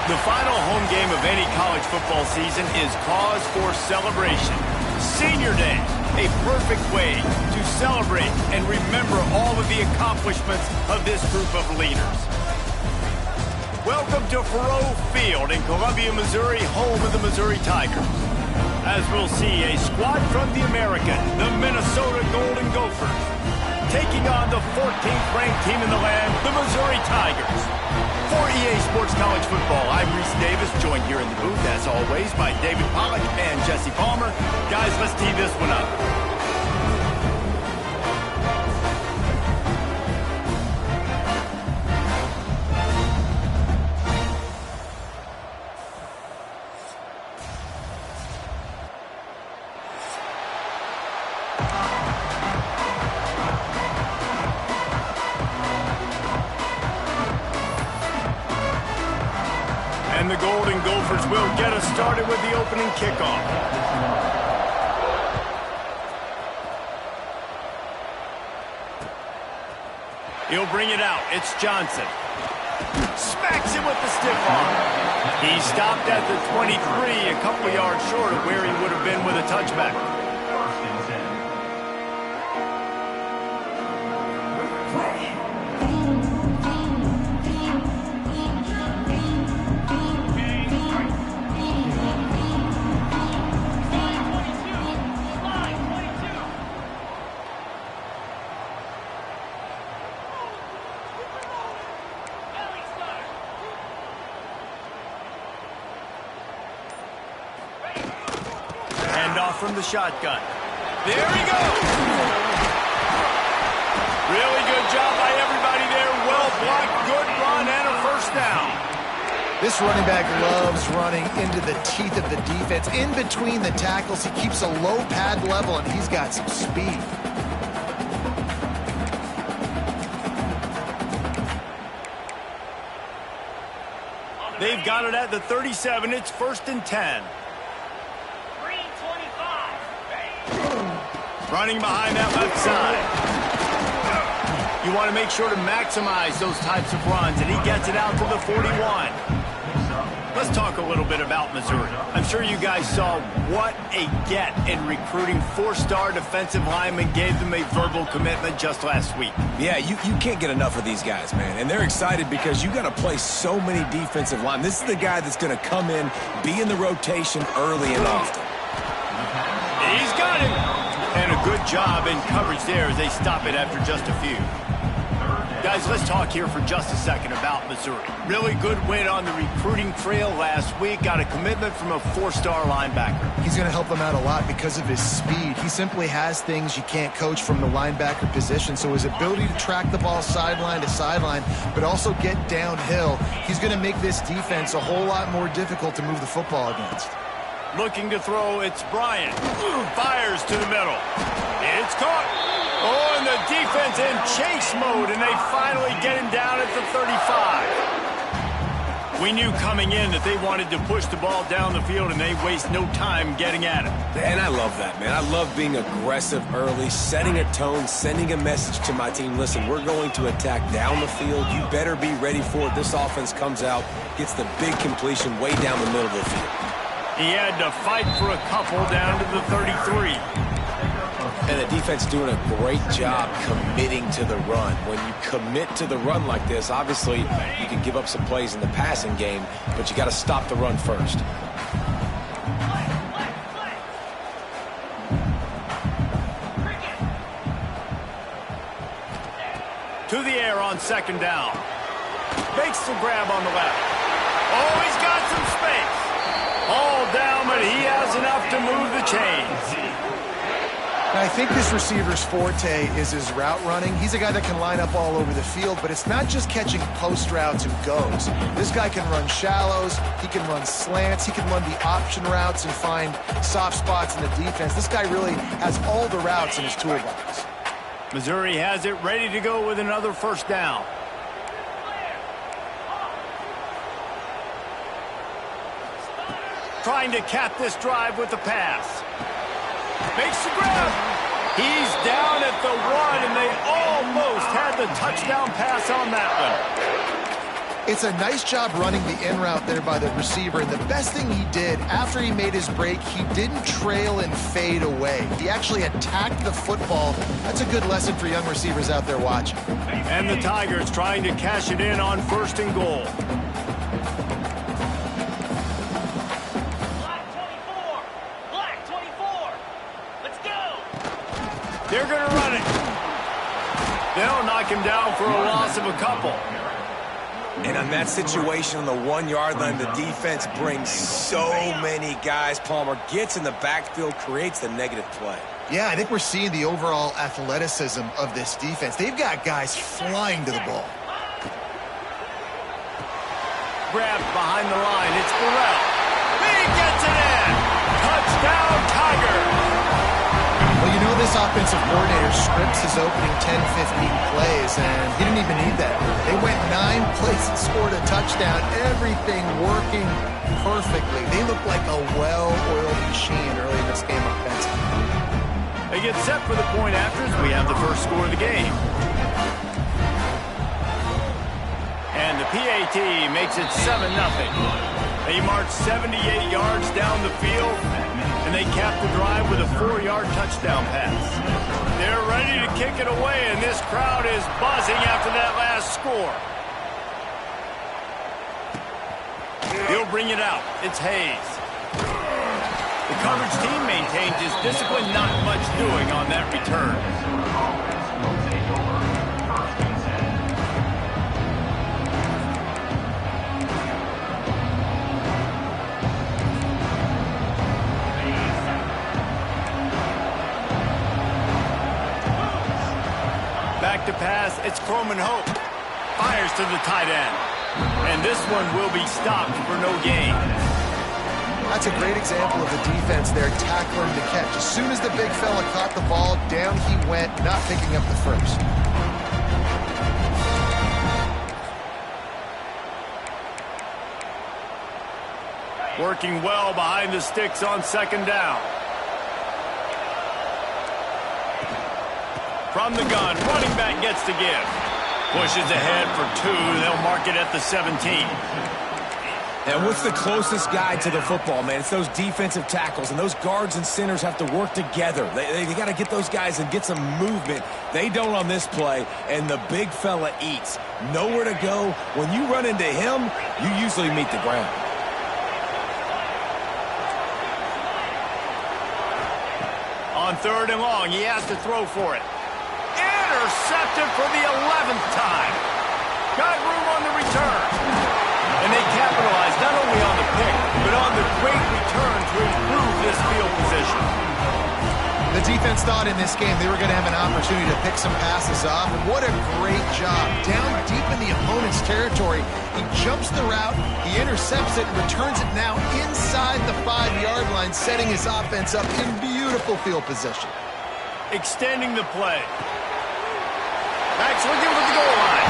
The final home game of any college football season is cause for celebration. Senior Day, a perfect way to celebrate and remember all of the accomplishments of this group of leaders. Welcome to Faurot Field in Columbia, Missouri, home of the Missouri Tigers. As we'll see, a squad from the American, the Minnesota Golden Gophers, taking on the 14th ranked team in the land, the Missouri Tigers. For EA Sports College Football, I'm Reese Davis, joined here in the booth, as always, by David Pollack and Jesse Palmer. Guys, let's tee this one up. And the Golden Gophers will get us started with the opening kickoff. He'll bring it out. It's Johnson. Smacks him with the stiff arm. He stopped at the 23, a couple yards short of where he would have been with a touchback. Off from the shotgun. There he goes. Really good job by everybody there. Well blocked, good run, and a first down. This running back loves running into the teeth of the defense. In between the tackles, he keeps a low pad level, and he's got some speed. They've got it at the 37. It's 1st and 10. Running behind that left side. You want to make sure to maximize those types of runs, and he gets it out to the 41. Let's talk a little bit about Missouri. I'm sure you guys saw what a get in recruiting. 4-star defensive linemen, gave them a verbal commitment just last week. Yeah, you can't get enough of these guys, man. And they're excited because you got to play so many defensive linemen. This is the guy that's going to come in, be in the rotation early and often. He's got him. And a good job in coverage there as they stop it after just a few. Guys, let's talk here for just a second about Missouri. Really good win on the recruiting trail last week. Got a commitment from a 4-star linebacker. He's going to help them out a lot because of his speed. He simply has things you can't coach from the linebacker position. So his ability to track the ball sideline to sideline, but also get downhill, he's going to make this defense a whole lot more difficult to move the football against. Looking to throw, it's Bryant. Fires to the middle. It's caught. Oh, and the defense in chase mode, and they finally get him down at the 35. We knew coming in that they wanted to push the ball down the field, and they waste no time getting at it. And I love that, man. I love being aggressive early, setting a tone, sending a message to my team. Listen, we're going to attack down the field. You better be ready for it. This offense comes out, gets the big completion way down the middle of the field. He had to fight for a couple down to the 33. And the defense doing a great job committing to the run. When you commit to the run like this, obviously you can give up some plays in the passing game, but you got to stop the run first. To the air on 2nd down. Makes the grab on the left. Oh, he's got some space. All down, but he has enough to move the chains. And I think this receiver's forte is his route running. He's a guy that can line up all over the field, but it's not just catching post routes and goes. This guy can run shallows, he can run slants, he can run the option routes and find soft spots in the defense. This guy really has all the routes in his toolbox. Missouri has it ready to go with another 1st down. Trying to cap this drive with the pass. Makes the grab. He's down at the 1, and they almost had the touchdown pass on that one. It's a nice job running the in route there by the receiver, and the best thing he did after he made his break, he didn't trail and fade away. He actually attacked the football. That's a good lesson for young receivers out there watching. And the Tigers trying to cash it in on 1st and goal. Black 24. Let's go. They're going to run it. They'll knock him down for a loss of a couple. And on that situation on the 1-yard line, the defense brings so many guys. Palmer gets in the backfield, creates the negative play. Yeah, I think we're seeing the overall athleticism of this defense. They've got guys flying to the ball. Grabbed behind the line. It's Burrell. He gets it in. Touchdown, Tigers. Well, you know this offensive coordinator scripts his opening 10, 15 plays, and he didn't even need that. They went 9 plays and scored a touchdown. Everything working perfectly. They look like a well-oiled machine early in this game offensively. They get set for the point afters. We have the first score of the game. And the PAT makes it 7-0. They march 78 yards down the field, and they cap the drive with a 4-yard touchdown pass. They're ready to kick it away, and this crowd is buzzing after that last score. He'll bring it out. It's Hayes. The coverage team maintains his discipline, not much doing on that return. Back to pass, it's Croman Hope. Fires to the tight end. And this one will be stopped for no gain. That's a great example of the defense there tackling the catch. As soon as the big fella caught the ball, down he went, not picking up the first. Working well behind the sticks on 2nd down. From the gun, running back gets to give. Pushes ahead for 2. They'll mark it at the 17. And what's the closest guy to the football, man? It's those defensive tackles, and those guards and centers have to work together. They got to get those guys and get some movement. They don't on this play, and the big fella eats. Nowhere to go. When you run into him, you usually meet the ground. On 3rd and long, he has to throw for it. Intercepted for the 11th time. Got room on the return. And they capitalize not only on the pick, but on the great return to improve this field position. The defense thought in this game they were going to have an opportunity to pick some passes off, and what a great job. Down deep in the opponent's territory, he jumps the route, he intercepts it, and returns it now inside the 5-yard line, setting his offense up in beautiful field position. Extending the play. Max looking for the goal line.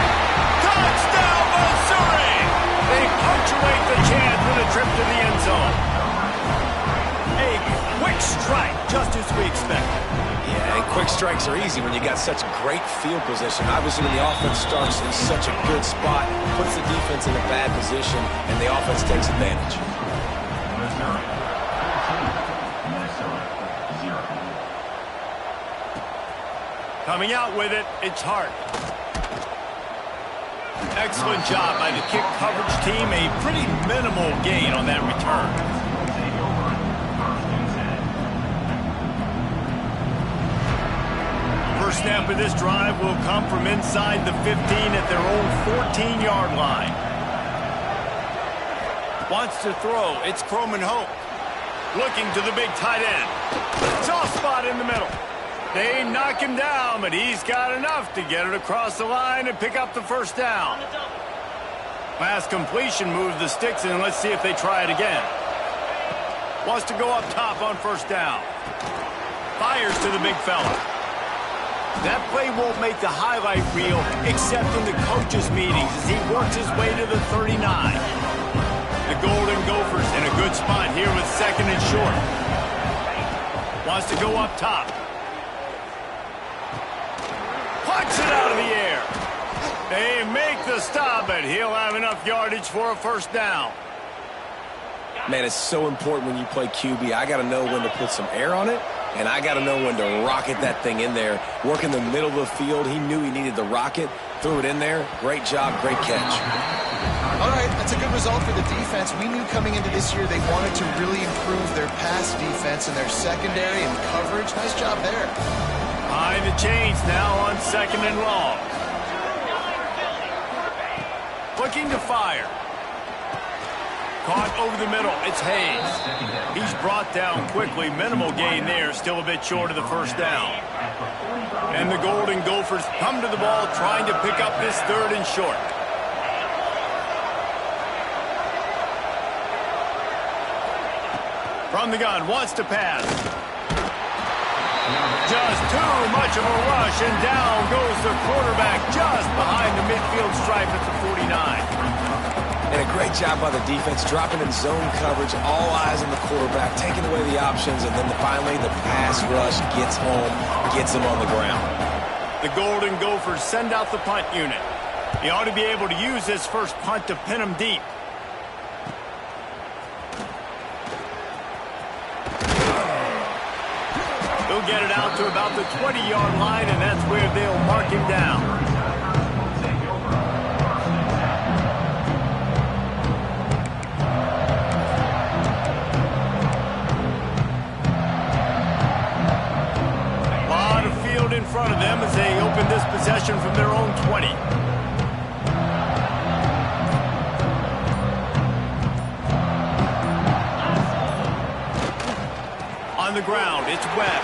Touchdown, Missouri! They punctuate the chance with a trip to the end zone. A quick strike, just as we expected. Yeah, and quick strikes are easy when you got such great field position. Obviously, when the offense starts in such a good spot, puts the defense in a bad position, and the offense takes advantage. Coming out with it, it's Hart. Excellent job by the kick coverage team. A pretty minimal gain on that return. First snap of this drive will come from inside the 15 at their own 14-yard line. Wants to throw. It's Croman Hope. Looking to the big tight end. Soft spot in the middle. They knock him down, but he's got enough to get it across the line and pick up the first down. Pass completion moves the sticks in. Let's see if they try it again. Wants to go up top on 1st down. Fires to the big fella. That play won't make the highlight reel except in the coaches' meetings as he works his way to the 39. The Golden Gophers in a good spot here with 2nd and short. Wants to go up top. Punch it out of the air. They make the stop, but he'll have enough yardage for a first down. Man, it's so important when you play QB. I got to know when to put some air on it, and I got to know when to rocket that thing in there. Work in the middle of the field. He knew he needed the rocket, threw it in there. Great job, great catch. All right, that's a good result for the defense. We knew coming into this year they wanted to really improve their pass defense and their secondary and coverage. Nice job there. Behind the chains now on 2nd and long. Looking to fire. Caught over the middle. It's Hayes. He's brought down quickly. Minimal gain there. Still a bit short of the first down. And the Golden Gophers come to the ball trying to pick up this 3rd and short. From the gun. Wants to pass. Just too much of a rush. And down goes the quarterback just behind the midfield stripe at the 49. And a great job by the defense, dropping in zone coverage, all eyes on the quarterback, taking away the options, and then finally the pass rush gets home, gets him on the ground. The Golden Gophers send out the punt unit. He ought to be able to use this first punt to pin him deep. He'll get it out to about the 20-yard line, and that's where they'll mark him down. In front of them as they open this possession from their own 20. On the ground, it's Webb.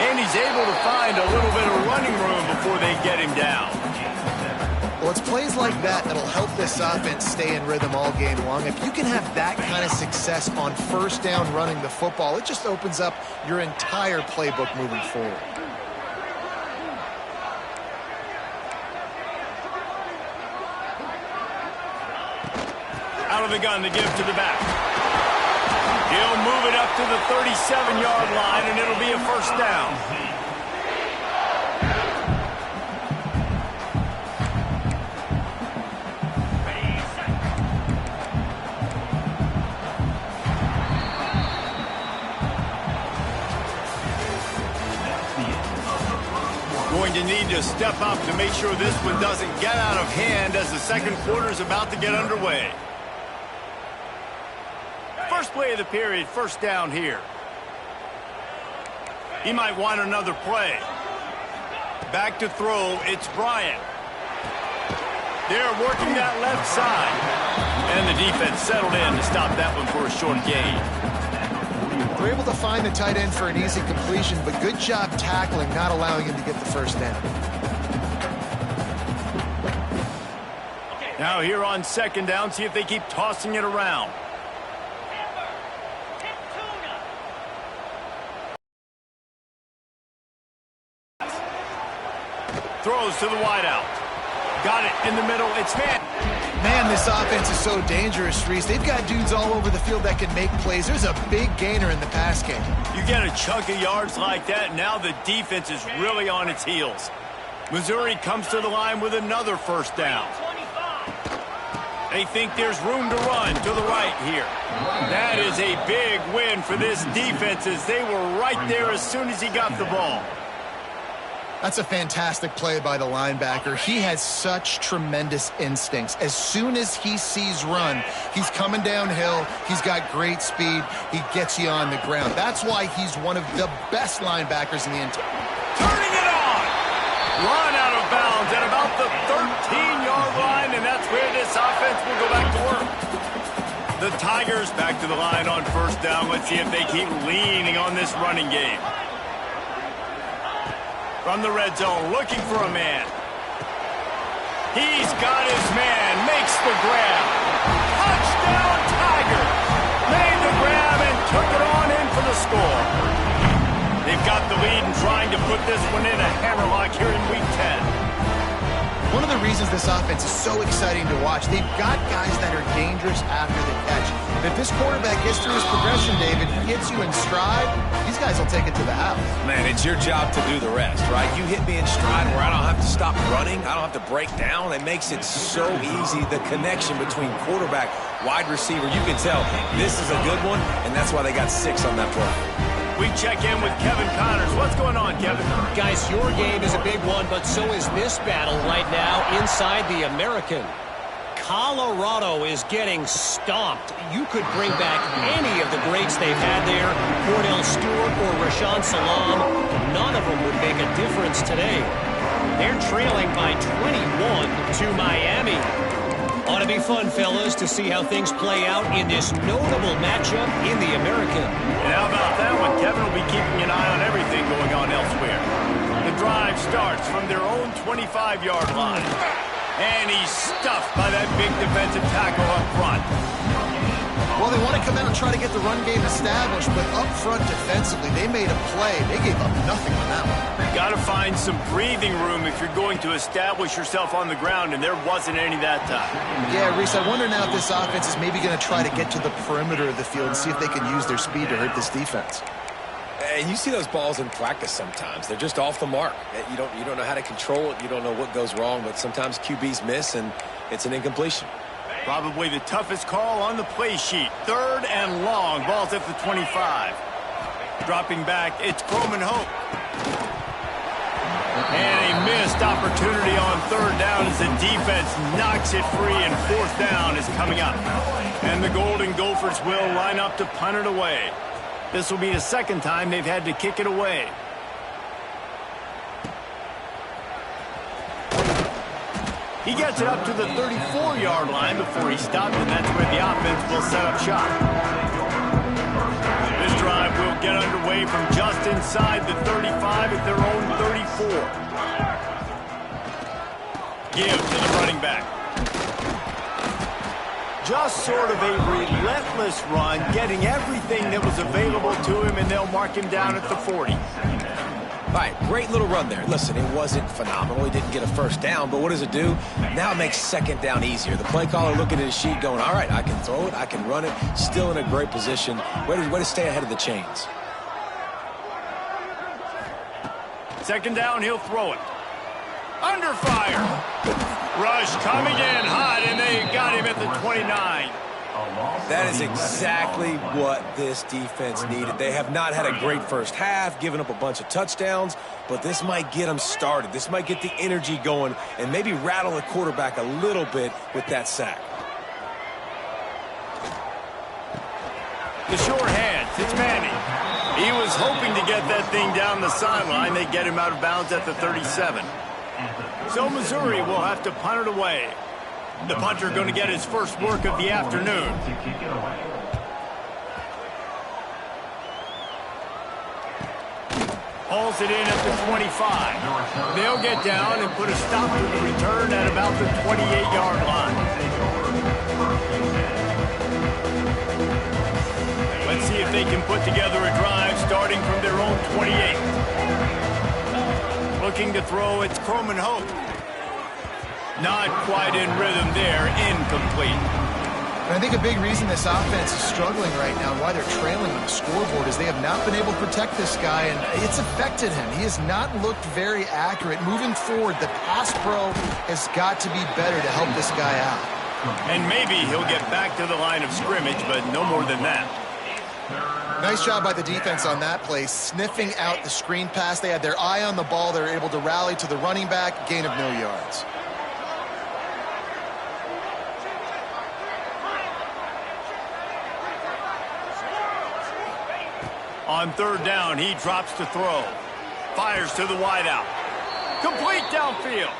And he's able to find a little bit of running room before they get him down. Well, it's plays like that that'll help this offense stay in rhythm all game long. If you can have that kind of success on first down running the football, it just opens up your entire playbook moving forward. Out of the gun to give to the back. He'll move it up to the 37-yard line, and it'll be a first down. Going to need to step up to make sure this one doesn't get out of hand as the second quarter is about to get underway. First play of the period, first down here. He might want another play. Back to throw, it's Bryant. They're working that left side. And the defense settled in to stop that one for a short gain. They're able to find the tight end for an easy completion, but good job tackling, not allowing him to get the first down. Now here on 2nd down, see if they keep tossing it around. Throws to the wideout. Got it in the middle. It's hit. Man, this offense is so dangerous, Reese. They've got dudes all over the field that can make plays. There's a big gainer in the pass game. You get a chunk of yards like that, now the defense is really on its heels. Missouri comes to the line with another first down. They think there's room to run to the right here. That is a big win for this defense as they were right there as soon as he got the ball. That's a fantastic play by the linebacker. He has such tremendous instincts. As soon as he sees run, he's coming downhill. He's got great speed. He gets you on the ground. That's why he's one of the best linebackers in the entire. Turning it on! Run out of bounds at about the 13-yard line, and that's where this offense will go back to work. The Tigers back to the line on first down. Let's see if they keep leaning on this running game. From the red zone, looking for a man. He's got his man, makes the grab. Touchdown, Tigers! Made the grab and took it on in for the score. They've got the lead and trying to put this one in a hammerlock here in Week 10. one of the reasons this offense is so exciting to watch. They've got guys that are dangerous after the catch. But if this quarterback gets through his progression, David, hits you in stride, these guys will take it to the house. Man, it's your job to do the rest, right? You hit me in stride where I don't have to stop running. I don't have to break down. It makes it so easy. The connection between quarterback, wide receiver, you can tell this is a good one, and that's why they got 6 on that play. We check in with Kevin Connors. What's going on, Kevin? Guys, your game is a big one, but so is this battle right now inside the American. Colorado is getting stomped. You could bring back any of the greats they've had there, Cordell Stewart or Rashaan Salaam. None of them would make a difference today. They're trailing by 21 to Miami. Ought to be fun, fellas, to see how things play out in this notable matchup in the American. And how about that one? Kevin will be keeping an eye on everything going on elsewhere. The drive starts from their own 25-yard line. And he's stuffed by that big defensive tackle up front. Well, they want to come out and try to get the run game established, but up front defensively, they made a play. They gave up nothing on that one. Got to find some breathing room if you're going to establish yourself on the ground, and there wasn't any that time. Yeah, Reese, I wonder now if this offense is maybe going to try to get to the perimeter of the field and see if they can use their speed to hurt this defense. And you see those balls in practice sometimes. They're just off the mark. You don't know how to control it. You don't know what goes wrong, but sometimes QBs miss, and it's an incompletion. Probably the toughest call on the play sheet. 3rd and long. Ball's at the 25. Dropping back, it's Croman Hope. And a missed opportunity on 3rd down as the defense knocks it free, and 4th down is coming up. And the Golden Gophers will line up to punt it away. This will be the 2nd time they've had to kick it away. He gets it up to the 34-yard line before he stopped, and that's where the offense will set up shop. This drive will get underway from just inside the 35 at their own 34. Give to the running back. Just sort of a relentless run, getting everything that was available to him, and they'll mark him down at the 40. All right, great little run there. Listen, it wasn't phenomenal. He didn't get a 1st down, but what does it do? Now it makes 2nd down easier. The play caller looking at his sheet going, all right, I can throw it, I can run it, still in a great position. Way to stay ahead of the chains. 2nd down, he'll throw it. Under fire. Rush coming in hot, and they got him at the 29. That is exactly what this defense needed. They have not had a great first half, given up a bunch of touchdowns, but this might get them started. This might get the energy going and maybe rattle the quarterback a little bit with that sack. The short hands, it's Manning. He was hoping to get that thing down the sideline. They get him out of bounds at the 37. So Missouri will have to punt it away. The punter going to get his first work of the afternoon. Hauls it in at the 25. They'll get down and put a stop to the return at about the 28-yard line. Let's see if they can put together a drive starting from their own 28. Looking to throw, it's Croman Hope. Not quite in rhythm there, incomplete. And I think a big reason this offense is struggling right now and why they're trailing on the scoreboard is they have not been able to protect this guy, and it's affected him. He has not looked very accurate. Moving forward, the pass pro has got to be better to help this guy out. And maybe he'll get back to the line of scrimmage, but no more than that. Nice job by the defense on that play, sniffing out the screen pass. They had their eye on the ball. They were able to rally to the running back, gain of no yards. On 3rd down, he drops to throw. Fires to the wideout. Complete downfield.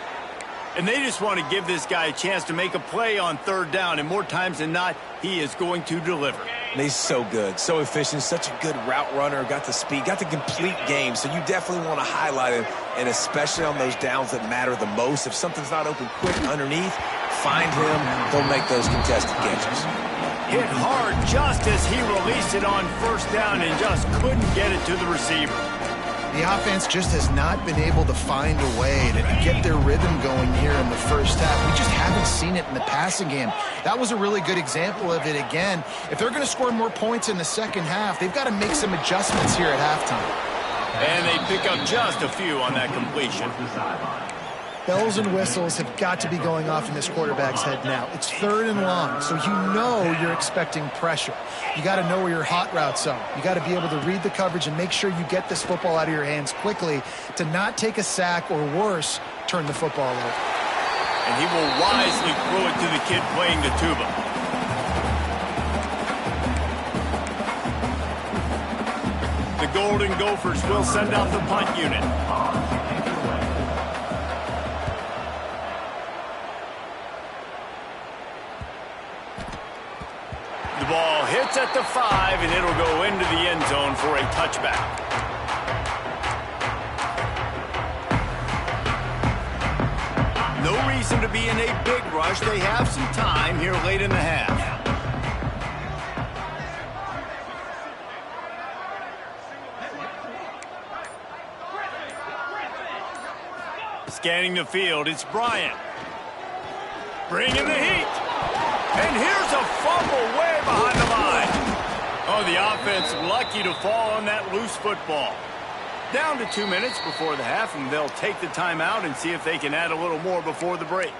And they just want to give this guy a chance to make a play on 3rd down, and more times than not, he is going to deliver. And he's so good, so efficient, such a good route runner, got the speed, got the complete game, so you definitely want to highlight him, and especially on those downs that matter the most. If something's not open quick underneath, find him, he'll make those contested catches. Hit hard just as he released it on 1st down and just couldn't get it to the receiver. The offense just has not been able to find a way to get their rhythm going here in the first half. We just haven't seen it in the passing game. That was a really good example of it again. If they're going to score more points in the second half, they've got to make some adjustments here at halftime. And they pick up just a few on that completion. Bells and whistles have got to be going off in this quarterback's head now. It's 3rd and long, so you know you're expecting pressure. You got to know where your hot routes are. You got to be able to read the coverage and make sure you get this football out of your hands quickly to not take a sack or worse, turn the football over. And he will wisely throw it to the kid playing the tuba. The Golden Gophers will send out the punt unit. The ball hits at the 5, and it'll go into the end zone for a touchback. No reason to be in a big rush. They have some time here late in the half. Scanning the field, it's Bryant. Bringing the heat. And here's a fumble way behind the line. Oh, the offense lucky to fall on that loose football. Down to 2 minutes before the half, and they'll take the timeout and see if they can add a little more before the break.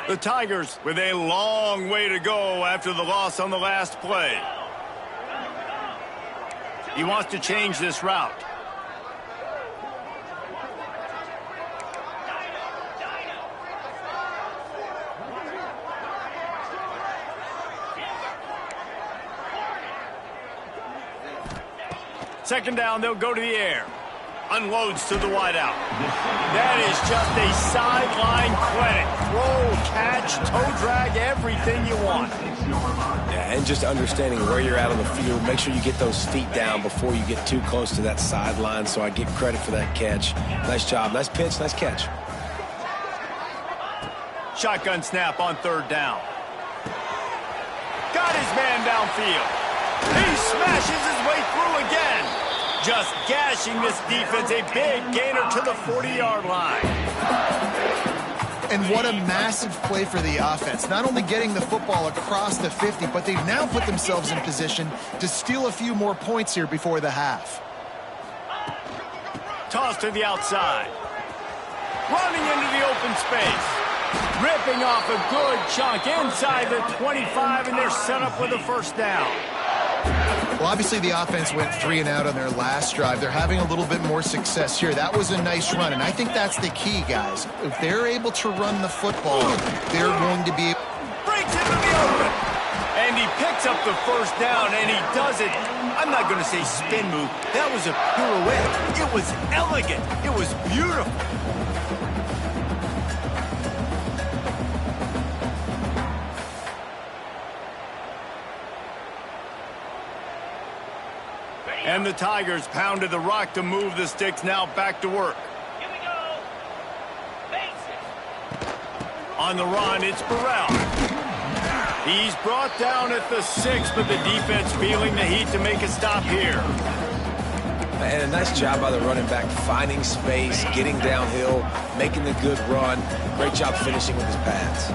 The Tigers with a long way to go after the loss on the last play. He wants to change this route. Second down, they'll go to the air. Unloads to the wideout. That is just a sideline credit. Throw, catch, toe drag, everything you want. Yeah, and just understanding where you're at on the field. Make sure you get those feet down before you get too close to that sideline, so I get credit for that catch. Nice job. Nice pitch. Nice catch. Shotgun snap on 3rd down. Got his man downfield. He smashes his way through again. Just gashing this defense, a big gainer to the 40-yard line. And what a massive play for the offense. Not only getting the football across the 50, but they've now put themselves in position to steal a few more points here before the half. Toss to the outside. Running into the open space. Ripping off a good chunk inside the 25, and they're set up with a 1st down. Well, obviously the offense went 3 and out on their last drive. They're having a little bit more success here. That was a nice run, and I think that's the key, guys. If they're able to run the football, they're going to be... Breaks into the open, and he picks up the 1st down, and he does it. I'm not going to say spin move. That was a pirouette. It was elegant. It was beautiful. And the Tigers pounded the rock to move the sticks. Now back to work. Here we go. Basic. On the run, it's Burrell. He's brought down at the 6, but the defense feeling the heat to make a stop here. And a nice job by the running back, finding space, getting downhill, making the good run. Great job finishing with his pads.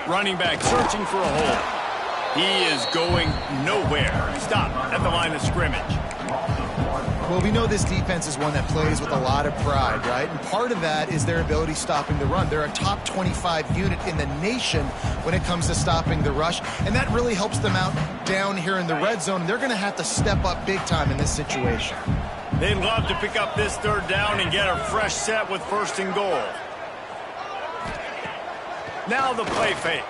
Running back searching for a hole. He is going nowhere. Stop at the line of scrimmage. Well, we know this defense is one that plays with a lot of pride, right? And part of that is their ability stopping the run. They're a top 25 unit in the nation when it comes to stopping the rush, and that really helps them out down here in the red zone. They're going to have to step up big time in this situation. They'd love to pick up this 3rd down and get a fresh set with 1st and goal. Now the play fake.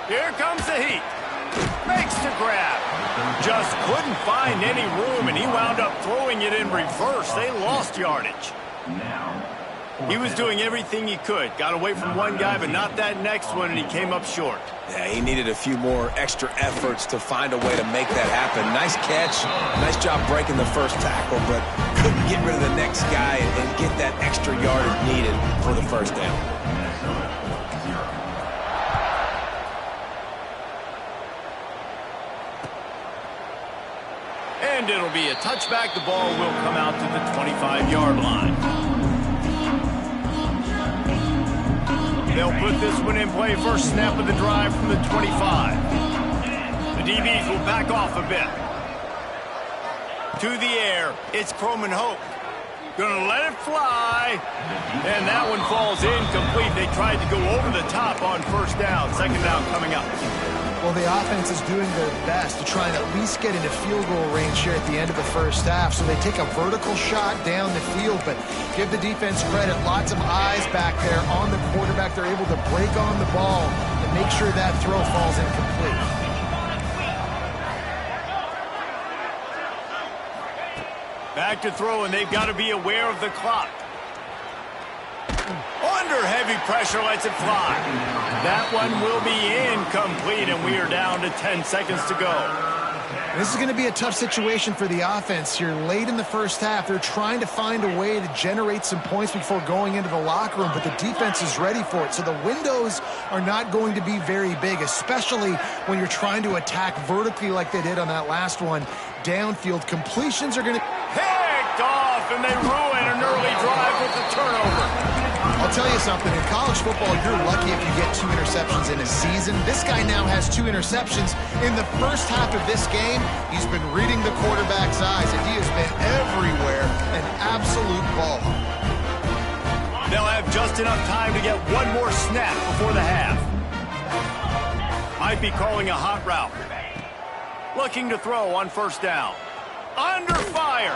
Here comes the heat. Makes the grab. Just couldn't find any room, and he wound up throwing it in reverse. They lost yardage. He was doing everything he could. Got away from one guy, but not that next one, and he came up short. Yeah, he needed a few more extra efforts to find a way to make that happen. Nice catch. Nice job breaking the first tackle, but couldn't get rid of the next guy and get that extra yardage needed for the first down. And it'll be a touchback. The ball will come out to the 25-yard line. They'll put this one in play. First snap of the drive from the 25. The DBs will back off a bit. To the air, it's Croman Hope. Gonna let it fly. And that one falls incomplete. They tried to go over the top on first down. Second down coming up. Well, the offense is doing their best to try and at least get into field goal range here at the end of the first half. So they take a vertical shot down the field, but give the defense credit. Lots of eyes back there on the quarterback. They're able to break on the ball and make sure that throw falls incomplete. Back to throw, and they've got to be aware of the clock. Under heavy pressure, lets it fly. That one will be incomplete, and we are down to 10 seconds to go. This is going to be a tough situation for the offense here. Late in the first half, they're trying to find a way to generate some points before going into the locker room, but the defense is ready for it. So the windows are not going to be very big, especially when you're trying to attack vertically like they did on that last one. Downfield completions are going to... Picked off, and they ruin an early drive with the turnover. I'll tell you something, in college football, you're lucky if you get 2 interceptions in a season. This guy now has 2 interceptions. In the first half of this game, he's been reading the quarterback's eyes, and he has been everywhere, an absolute ball hawk. They'll have just enough time to get one more snap before the half. Might be calling a hot route. Looking to throw on first down. Under fire.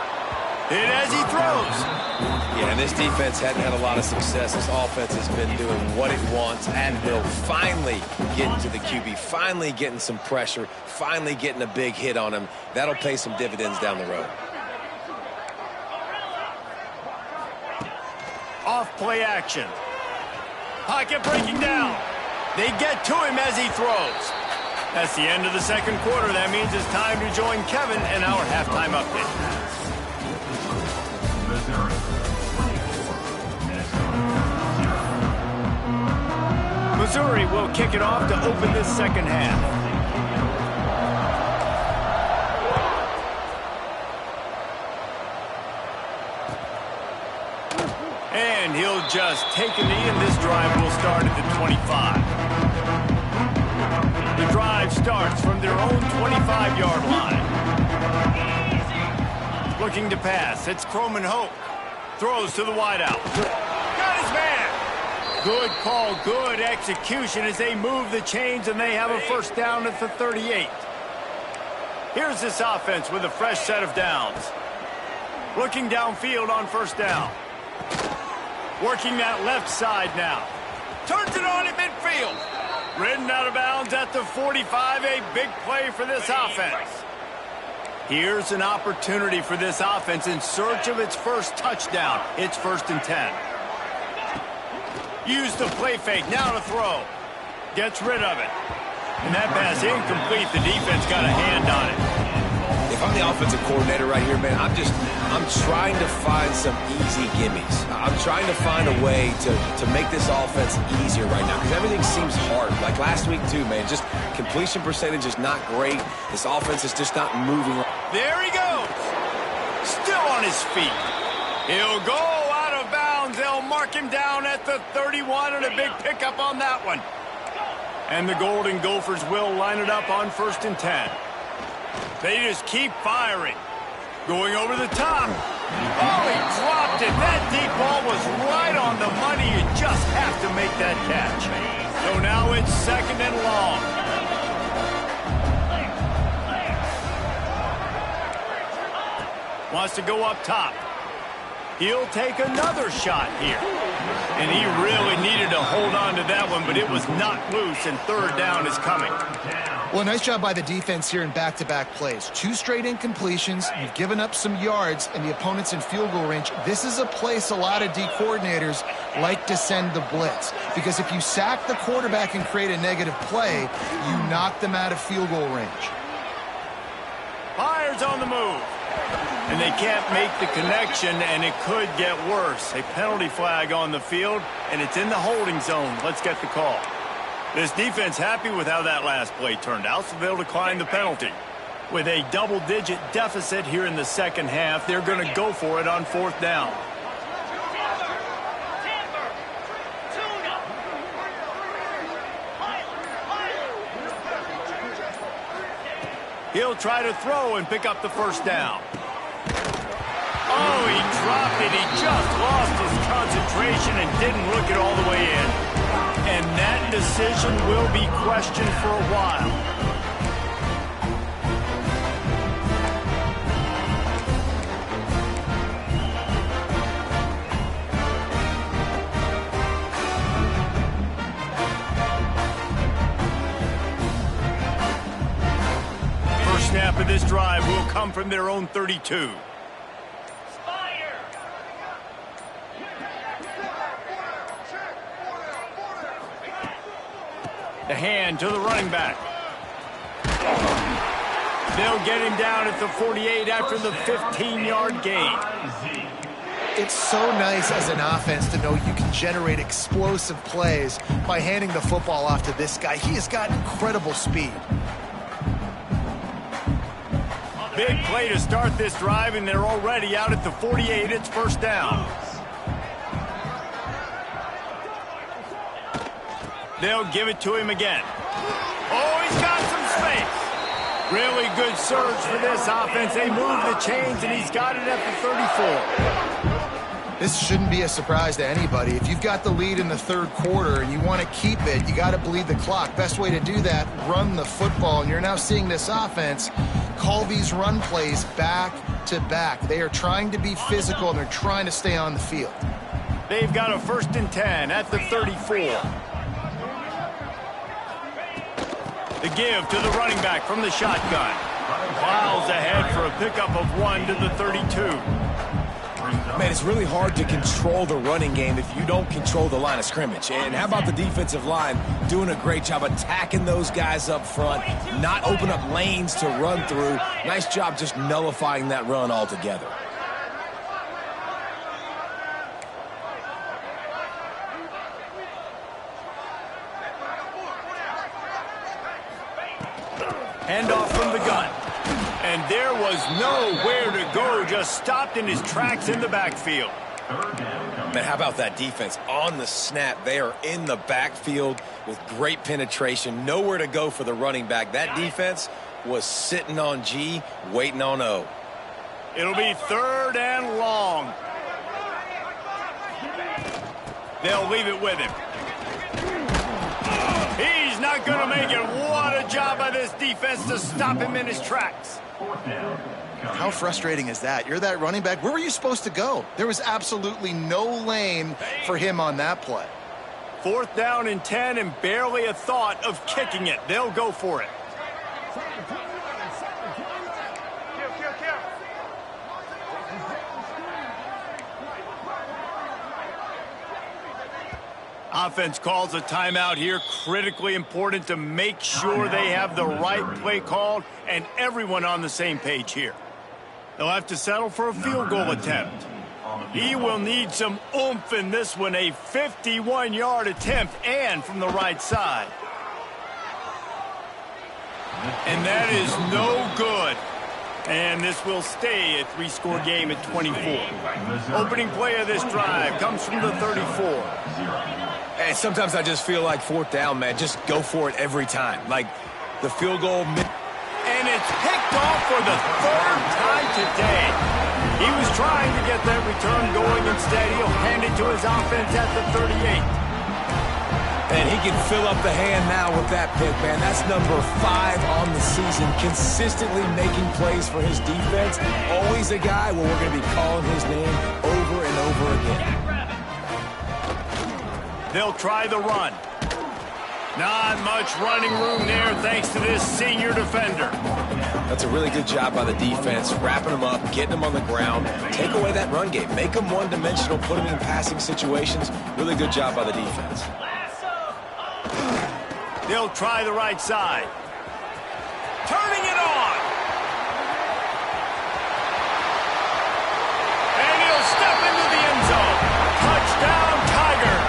Hit as he throws. Yeah, and this defense hadn't had a lot of success. This offense has been doing what it wants and will finally get into the QB, finally getting some pressure, finally getting a big hit on him. That'll pay some dividends down the road. Off play action. Pocket breaking down. They get to him as he throws. That's the end of the second quarter. That means it's time to join Kevin in our halftime update. Missouri will kick it off to open this second half. And he'll just take a knee, and this drive will start at the 25. The drive starts from their own 25-yard line. Looking to pass. It's Croman Hope. Throws to the wideout. Got his man. Good call, good execution as they move the chains, and they have a first down at the 38. Here's this offense with a fresh set of downs. Looking downfield on first down. Working that left side now. Turns it on at midfield. Ridden out of bounds at the 45. A big play for this offense. Here's an opportunity for this offense in search of its first touchdown. It's 1st and 10. Use the play fake, now to throw. Gets rid of it. And that pass incomplete. The defense got a hand on it. If I'm the offensive coordinator right here, man, I'm trying to find some easy gimmies. I'm trying to find a way to make this offense easier right now because everything seems hard. Like last week, too, man. Just completion percentage is not great. This offense is just not moving. There he goes. Still on his feet. He'll go out of bounds. They'll mark him down at the 31, and a big pickup on that one. And the Golden Gophers will line it up on 1st and 10. They just keep firing. Going over the top. Oh, he dropped it. That deep ball was right on the money. You just have to make that catch. So now it's 2nd and long. Wants to go up top. He'll take another shot here. And he really needed to hold on to that one, but it was knocked loose, and third down is coming. Well, nice job by the defense here in back-to-back plays. 2 straight incompletions. You've given up some yards, and the opponent's in field goal range. This is a place a lot of D coordinators like to send the blitz, because if you sack the quarterback and create a negative play, you knock them out of field goal range. Fires on the move. And they can't make the connection, and it could get worse. A penalty flag on the field, and it's in the holding zone. Let's get the call. This defense happy with how that last play turned out, so they'll decline the penalty. With a double-digit deficit here in the second half, they're going to go for it on fourth down. He'll try to throw and pick up the first down. Oh, he dropped it. He just lost his concentration and didn't look it all the way in. And that decision will be questioned for a while. First snap of this drive will come from their own 32. The hand to the running back. They'll get him down at the 48 after the 15-yard gain. It's so nice as an offense to know you can generate explosive plays by handing the football off to this guy. He has got incredible speed. Big play to start this drive, and they're already out at the 48. It's first down. They'll give it to him again. Oh, he's got some space. Really good surge for this offense. They move the chains, and he's got it at the 34. This shouldn't be a surprise to anybody. If you've got the lead in the third quarter and you want to keep it, you got to bleed the clock. Best way to do that, run the football. And you're now seeing this offense call these run plays back to back. They are trying to be physical, and they're trying to stay on the field. They've got a 1st and 10 at the 34. The give to the running back from the shotgun. Plows ahead for a pickup of 1 to the 32. Man, it's really hard to control the running game if you don't control the line of scrimmage. And how about the defensive line doing a great job attacking those guys up front, not open up lanes to run through. Nice job just nullifying that run altogether. Handoff from the gun. And there was nowhere to go, just stopped in his tracks in the backfield. Man, how about that defense? On the snap, they are in the backfield with great penetration. Nowhere to go for the running back. That defense was sitting on G, waiting on O. It'll be 3rd and long. They'll leave it with him. He's not going to make it. What a job by this defense to stop him in his tracks. How frustrating is that? You're that running back. Where were you supposed to go? There was absolutely no lane for him on that play. 4th down and 10, and barely a thought of kicking it. They'll go for it. Offense calls a timeout here. Critically important to make sure they have the right play called and everyone on the same page here. They'll have to settle for a field goal attempt. He will need some oomph in this one. A 51-yard attempt, and from the right side. And that is no good. And this will stay a 3-score game at 24. Opening play of this drive comes from the 34. And sometimes I just feel like 4th down, man. Just go for it every time. Like the field goal. And it's picked off for the 3rd time today. He was trying to get that return going. Instead, he'll hand it to his offense at the 38. And he can fill up the hand now with that pick, man. That's number 5 on the season. Consistently making plays for his defense. Always a guy where we're going to be calling his name over and over again. They'll try the run. Not much running room there thanks to this senior defender. That's a really good job by the defense, wrapping them up, getting them on the ground. Take away that run game. Make them one-dimensional, put them in passing situations. Really good job by the defense. They'll try the right side. Turning it on. And he'll step into the end zone. Touchdown, Tigers.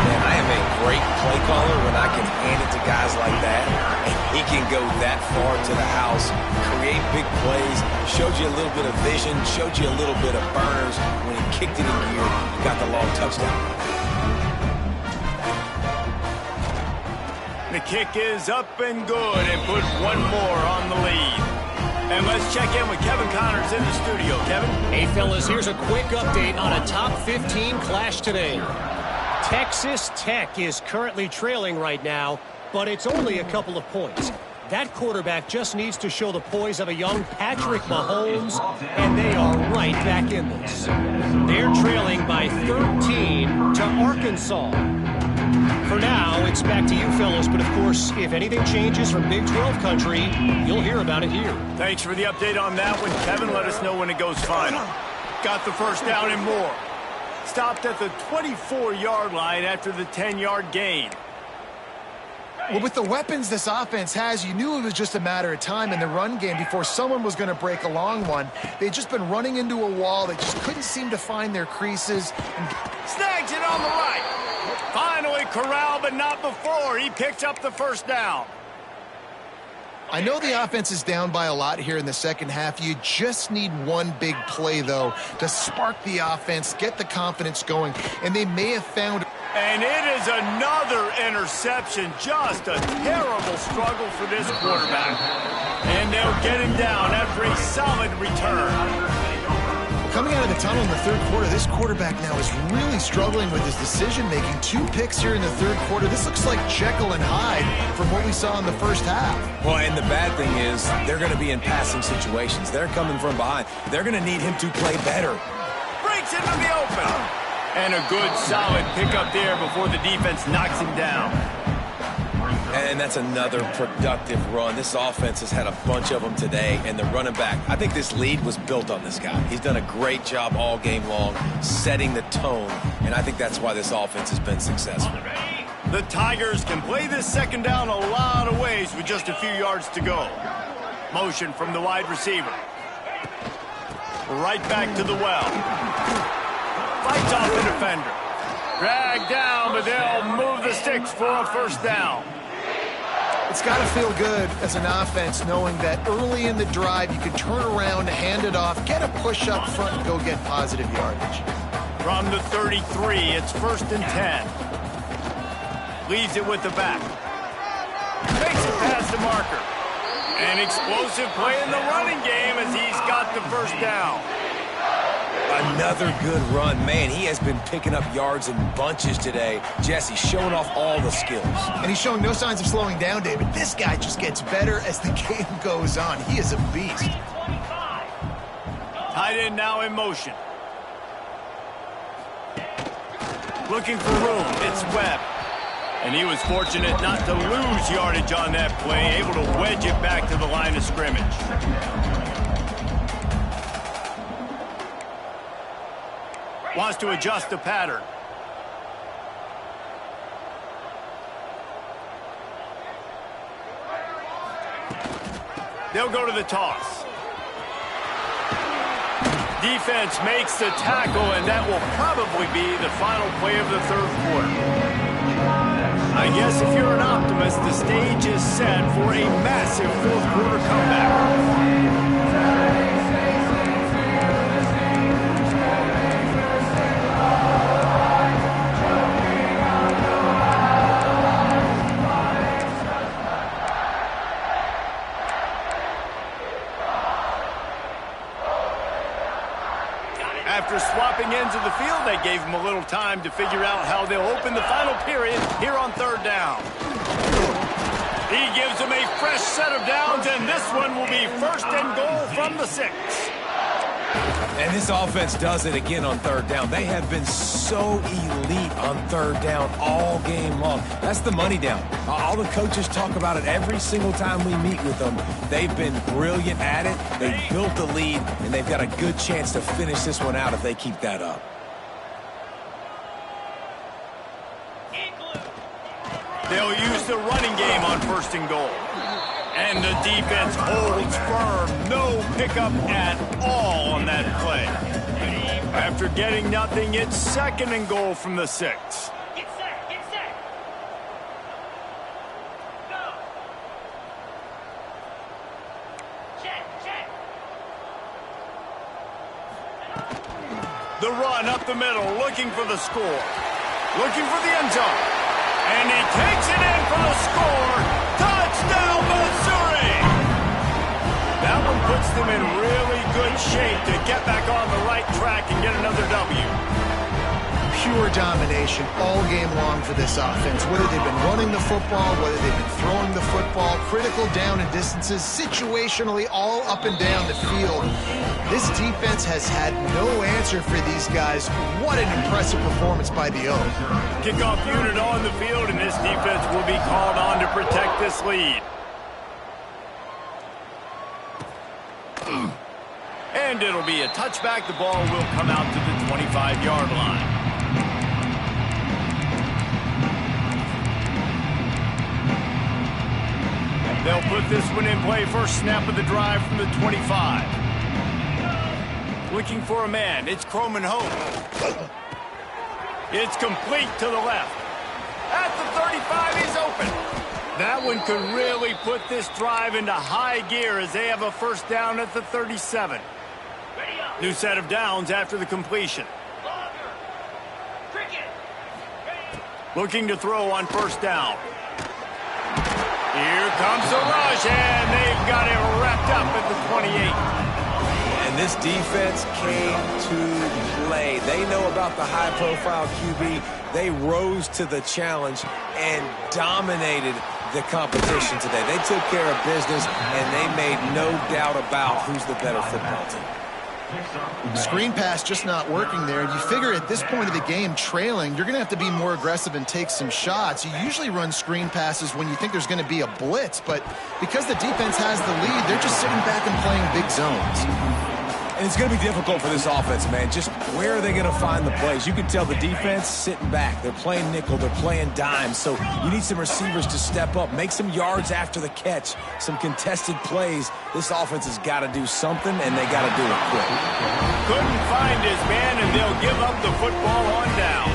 Man, I am a great play caller when I can hand it to guys like that. And he can go that far to the house, create big plays, showed you a little bit of vision, showed you a little bit of burners. When he kicked it in gear, he got the long touchdown. The kick is up and good and put one more on the lead. And let's check in with Kevin Connors in the studio. Kevin? Hey, fellas, here's a quick update on a top 15 clash today. Texas Tech is currently trailing right now, but it's only a couple of points. That quarterback just needs to show the poise of a young Patrick Mahomes, and they are right back in this. They're trailing by 13 to Arkansas. For now, it's back to you, fellas, but of course, if anything changes from Big 12 country, you'll hear about it here. Thanks for the update on that one, Kevin. Let us know when it goes final. Got the first down and more. Stopped at the 24-yard line after the 10-yard gain. Well, with the weapons this offense has, you knew it was just a matter of time in the run game before someone was going to break a long one. They'd just been running into a wall. They just couldn't seem to find their creases. Snags it on the right. Finally corralled, but not before. He picked up the first down. I know the offense is down by a lot here in the second half. You just need one big play, though, to spark the offense, get the confidence going, and they may have found... And it is another interception. Just a terrible struggle for this quarterback. And they'll get him down after a solid return. Coming out of the tunnel in the third quarter, this quarterback now is really struggling with his decision-making. 2 picks here in the third quarter. This looks like Jekyll and Hyde from what we saw in the first half. Well, and the bad thing is they're going to be in passing situations. They're coming from behind. They're going to need him to play better. Breaks into the open. And a good, solid pickup there before the defense knocks him down. And that's another productive run. This offense has had a bunch of them today, and the running back, I think this lead was built on this guy. He's done a great job all game long, setting the tone, and I think that's why this offense has been successful. The Tigers can play this second down a lot of ways with just a few yards to go. Motion from the wide receiver. Right back to the well. Fights off the defender. Dragged down, but they'll move the sticks for a first down. It's got to feel good as an offense knowing that early in the drive you can turn around, hand it off, get a push up front, and go get positive yardage. From the 33, it's 1st and 10. Leaves it with the back. Makes it past the marker. An explosive play in the running game as he's got the first down. Another good run. Man, he has been picking up yards in bunches today. Jesse showing off all the skills. And he's showing no signs of slowing down, David. This guy just gets better as the game goes on. He is a beast. Tight end now in motion. Looking for room. It's Webb. And he was fortunate not to lose yardage on that play, able to wedge it back to the line of scrimmage. Wants to adjust the pattern. They'll go to the toss. Defense makes the tackle, and that will probably be the final play of the third quarter. I guess if you're an optimist, the stage is set for a massive fourth quarter comeback. After swapping ends of the field, they gave him a little time to figure out how they'll open the final period here on third down. He gives them a fresh set of downs, and this one will be 1st and goal from the 6. And this offense does it again on third down. They have been so elite on third down all game long. That's the money down. All the coaches talk about it every single time we meet with them. They've been brilliant at it. They've built the lead, and they've got a good chance to finish this one out if they keep that up. They'll use the running game on 1st and goal. And the defense holds firm. No pickup at all on that play. After getting nothing, it's 2nd and goal from the 6. Get set, get set. Go. Check, check. The run up the middle, looking for the score. Looking for the end zone. And he takes it in for the score. Touchdown, Missouri! That one puts them in really good shape to get back on the right track and get another W. Pure domination all game long for this offense. Whether they've been running the football, whether they've been throwing the football, critical down and distances, situationally all up and down the field. This defense has had no answer for these guys. What an impressive performance by the O's. Kickoff unit on the field, and this defense will be called on to protect this lead. And it'll be a touchback. The ball will come out to the 25-yard line. They'll put this one in play. First snap of the drive from the 25. Looking for a man. It's Croman Hope. It's complete to the left. At the 35, he's open. That one could really put this drive into high gear as they have a first down at the 37. New set of downs after the completion. Looking to throw on first down. Here comes the rush, and they've got it wrapped up at the 28. And this defense came to play. They know about the high-profile QB. They rose to the challenge and dominated the competition today. They took care of business, and they made no doubt about who's the better football team. Screen pass just not working there. You figure at this point of the game, trailing, you're going to have to be more aggressive and take some shots. You usually run screen passes when you think there's going to be a blitz, but because the defense has the lead, they're just sitting back and playing big zones. And it's going to be difficult for this offense, man. Just where are they going to find the plays? You can tell the defense sitting back. They're playing nickel. They're playing dime. So you need some receivers to step up, make some yards after the catch, some contested plays. This offense has got to do something, and they got to do it quick. Couldn't find his man, and they'll give up the football on downs.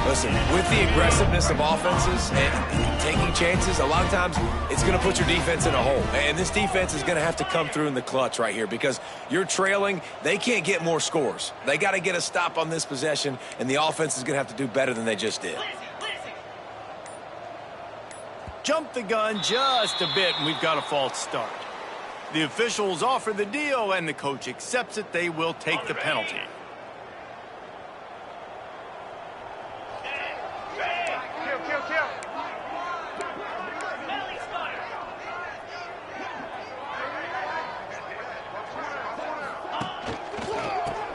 Listen, with the aggressiveness of offenses and taking chances, a lot of times it's going to put your defense in a hole. And this defense is going to have to come through in the clutch right here because you're trailing. They can't get more scores. They got to get a stop on this possession, and the offense is going to have to do better than they just did. Jump the gun just a bit, and we've got a false start. The officials offer the deal, and the coach accepts it. They will take the penalty.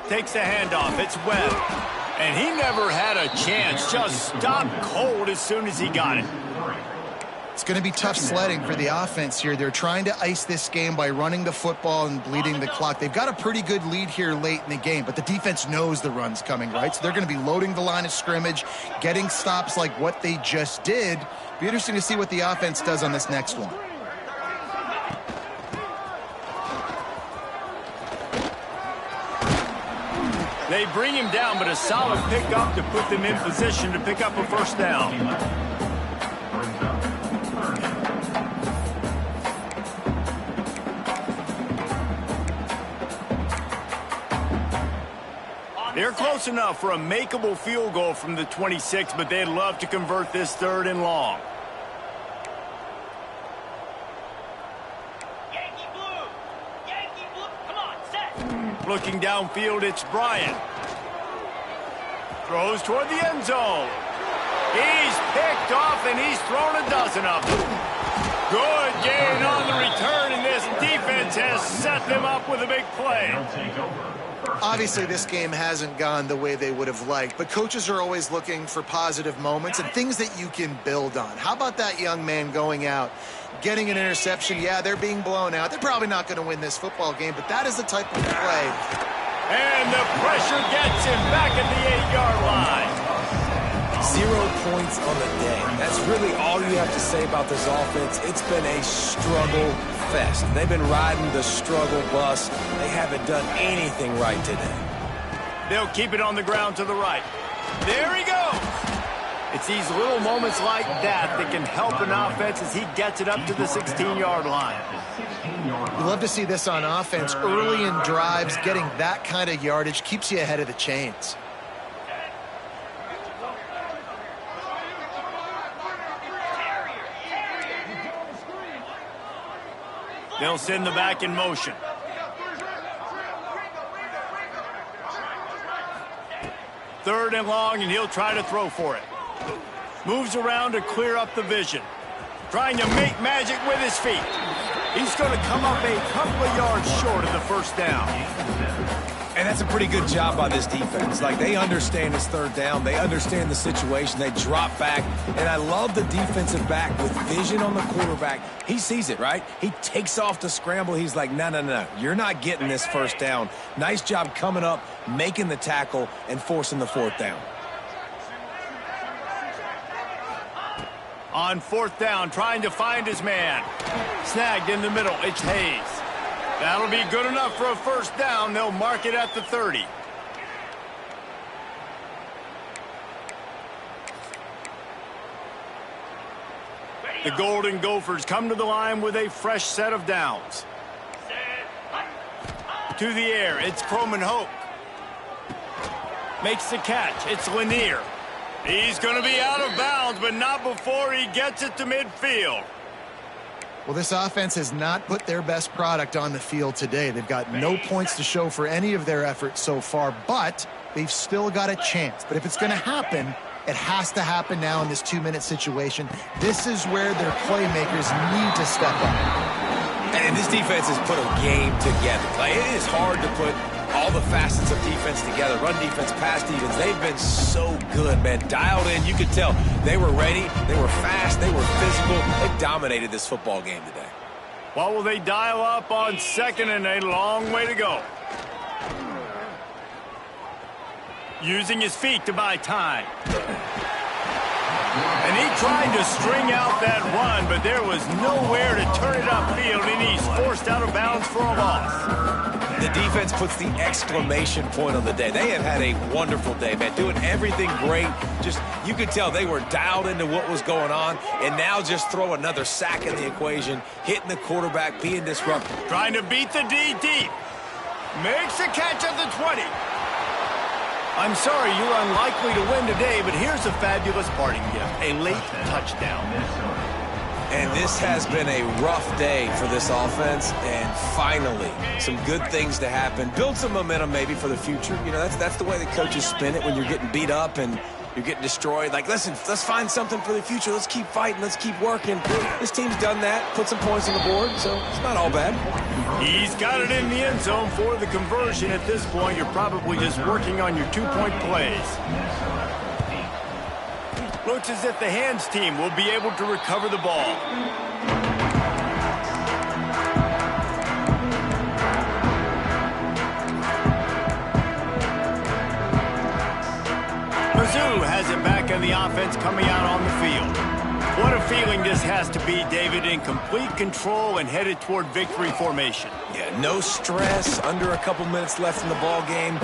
Takes the handoff. It's Webb. And he never had a chance. Just stopped cold as soon as he got it. It's going to be tough sledding for the offense here. They're trying to ice this game by running the football and bleeding the clock. They've got a pretty good lead here late in the game, but the defense knows the run's coming, right? So they're going to be loading the line of scrimmage, getting stops like what they just did. Be interesting to see what the offense does on this next one. They bring him down, but a solid pickup to put them in position to pick up a first down. They're close enough for a makeable field goal from the 26, but they'd love to convert this 3rd and long. Yankee blue! Yankee blue! Come on, set! Looking downfield, it's Bryant. Throws toward the end zone. He's picked off, and he's thrown a dozen of them. Good gain on the return, and this defense has set set them up with a big play. Obviously, this game hasn't gone the way they would have liked, but coaches are always looking for positive moments and things that you can build on. How about that young man going out, getting an interception? Yeah, they're being blown out. They're probably not going to win this football game, but that is the type of play. And the pressure gets him back at the 8-yard line. 0 points on the day. That's really all you have to say about this offense. It's been a struggle fest. They've been riding the struggle bus. They haven't done anything right today. They'll keep it on the ground to the right. There he goes. It's these little moments like that that can help an offense as he gets it up to the 16-yard line. You love to see this on offense. Early in drives, getting that kind of yardage keeps you ahead of the chains. They'll send the back in motion. Third and long, and he'll try to throw for it. Moves around to clear up the vision. Trying to make magic with his feet. He's going to come up a couple of yards short of the first down. And that's a pretty good job by this defense. Like, they understand it's third down. They understand the situation. They drop back. And I love the defensive back with vision on the quarterback. He sees it, right? He takes off the scramble. He's like, no. You're not getting this first down. Nice job coming up, making the tackle, and forcing the fourth down. On fourth down, trying to find his man. Snagged in the middle. It's Hayes. That'll be good enough for a first down. They'll mark it at the 30. The Golden Gophers come to the line with a fresh set of downs. To the air, it's Croman Hoke. Makes the catch. It's Lanier. He's going to be out of bounds, but not before he gets it to midfield. Well, this offense has not put their best product on the field today. They've got no points to show for any of their efforts so far, but they've still got a chance. But if it's going to happen, it has to happen now in this 2-minute situation. This is where their playmakers need to step up. And this defense has put a game together. Like, it is hard to put all the facets of defense together. Run defense, pass defense. They've been so good, man. Dialed in. You could tell they were ready. They were fast. They were physical. They dominated this football game today. What will they dial up on second and a long way to go? Using his feet to buy time. And he tried to string out that run, but there was nowhere to turn it upfield, and he's forced out of bounds for a loss. The defense puts the exclamation point on the day. They have had a wonderful day, man, doing everything great. Just, you could tell they were dialed into what was going on, and now just throw another sack in the equation, hitting the quarterback, being disruptive. Trying to beat the D deep. Makes a catch at the 20. I'm sorry you're unlikely to win today, but here's a fabulous parting gift, a late touchdown. And this has been a rough day for this offense, and finally, some good things to happen. Build some momentum maybe for the future. You know, that's the way the coaches spin it when you're getting beat up and you're getting destroyed. Like, listen, let's find something for the future. Let's keep fighting. Let's keep working. This team's done that, put some points on the board, so it's not all bad. He's got it in the end zone for the conversion. At this point, you're probably just working on your two-point plays. Looks as if the hands team will be able to recover the ball. Mizzou has it back on the offense coming out on the field. What a feeling this has to be, David, in complete control and headed toward victory formation. Yeah, no stress, under a couple minutes left in the ball game.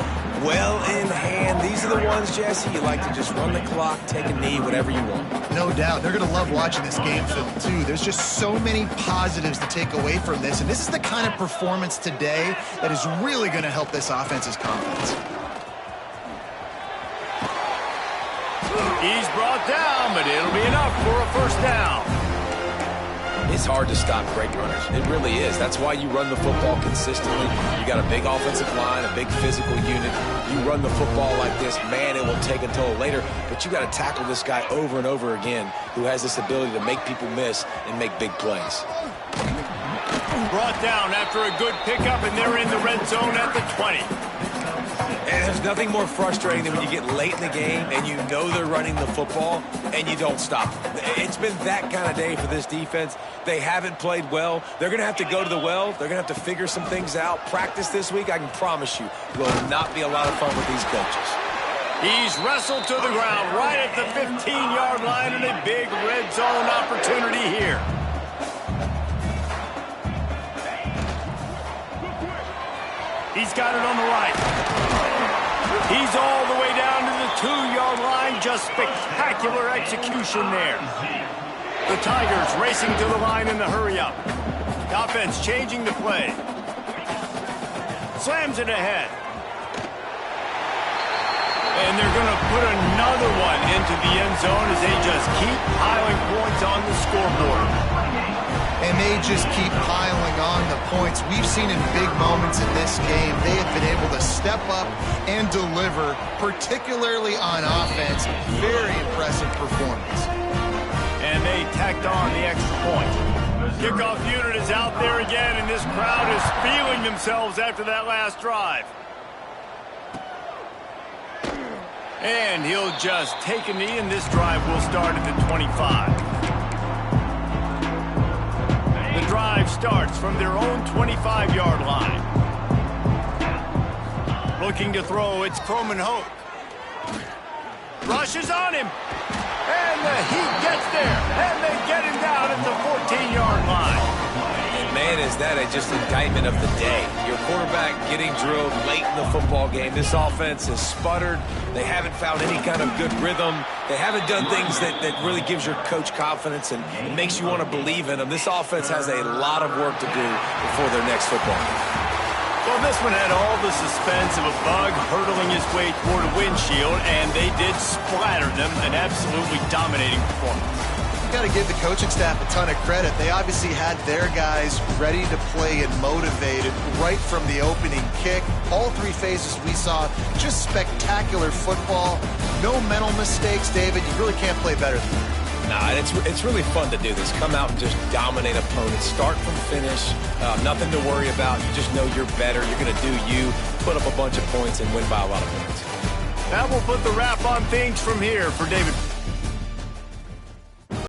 Well in hand. These are the ones, Jesse, you like to just run the clock, take a knee, whatever you want. No doubt. They're going to love watching this game film, too. There's just so many positives to take away from this, and this is the kind of performance today that is really going to help this offense's confidence. He's brought down, but it'll be enough for a first down. It's hard to stop great runners. It really is. That's why you run the football consistently. You got a big offensive line, a big physical unit. You run the football like this, man, it will take a toll later. But you got to tackle this guy over and over again who has this ability to make people miss and make big plays. Brought down after a good pickup, and they're in the red zone at the 20. And there's nothing more frustrating than when you get late in the game and you know they're running the football and you don't stop them. It's been that kind of day for this defense. They haven't played well. They're going to have to go to the well. They're going to have to figure some things out. Practice this week, I can promise you, will not be a lot of fun with these coaches. He's wrestled to the ground right at the 15-yard line, and a big red zone opportunity here. He's got it on the right. He's all the way down to the 2-yard line. Just spectacular execution there. The Tigers racing to the line in the hurry-up. The offense changing the play. Slams it ahead. And they're going to put another one into the end zone as they just keep piling points on the scoreboard. And they just keep piling on the points. We've seen in big moments in this game, they have been able to step up and deliver, particularly on offense. Very impressive performance. And they tacked on the extra point. Kickoff unit is out there again, and this crowd is feeling themselves after that last drive. And he'll just take a knee, and this drive will start at the 25. The drive starts from their own 25-yard line. Looking to throw, it's Croman Hoke. Rushes on him. And the Heat gets there. And they get him down at the 14-yard line. And man, is that just indictment of the day. Your quarterback getting drilled late in the football game. This offense has sputtered. They haven't found any kind of good rhythm. They haven't done things that really gives your coach confidence and makes you want to believe in them. This offense has a lot of work to do before their next football game. Well, this one had all the suspense of a bug hurtling his way toward a windshield, and they did splatter them. An absolutely dominating performance. Got to give the coaching staff a ton of credit. They obviously had their guys ready to play and motivated right from the opening kick. All three phases we saw, just spectacular football. No mental mistakes, David. You really can't play better than that. Nah, it's really fun to do this. Come out and just dominate opponents. Start from finish. Nothing to worry about. You just know you're better. You're going to do you, put up a bunch of points, and win by a lot of points. That will put the wrap on things from here for David.